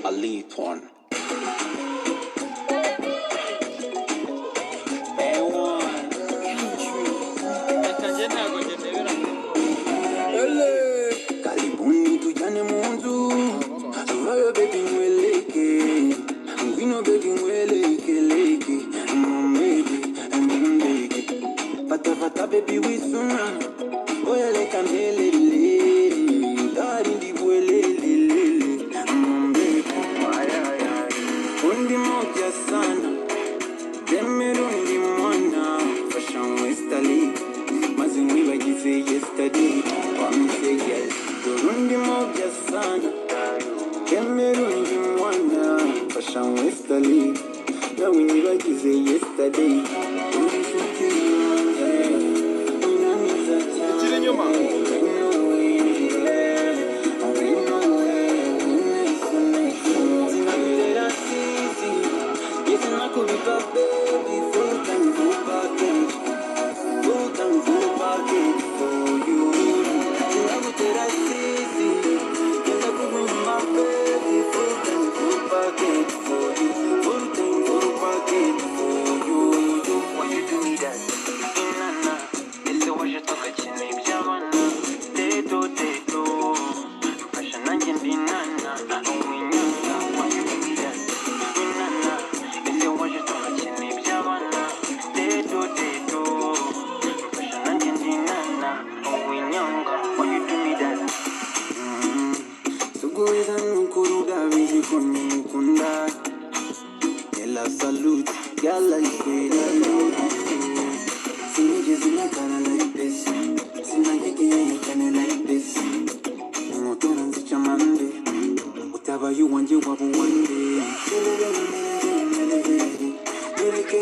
I leave porn. Karibuni tujane mundu Royo baby mweleke Ngwino baby mweleke leke Mbeke Fata baby wisuna Oyele kamelele Dari ndi mwelele Mbeke Undi moja sana Demerundi mwana Fashion westali Mazini wajize yesterday Say yes, Burundi moja sana Kemerundi mwana Fashion Westerly Na winyi wakize yesterday Chile nyuma Yes, and I could be baby full time, full package for you that I see, and I put in my baby, full package for you, full package for you. Why you do me that? Inana, this is what you talk at your name, Jamana. Dedo, fashion and dinana. Why you do me that? Inana, this is what you talk at your name, Jamana. Dedo, fashion and dinana. Why you do me that? Sugoiza nukuruga vizi kwenye mkunda Yela salute, yala ikwela Sinije zinakana like this Sinajiki yekane like this Motora nzicha mande Utaba yu wanje wabu wande Meleke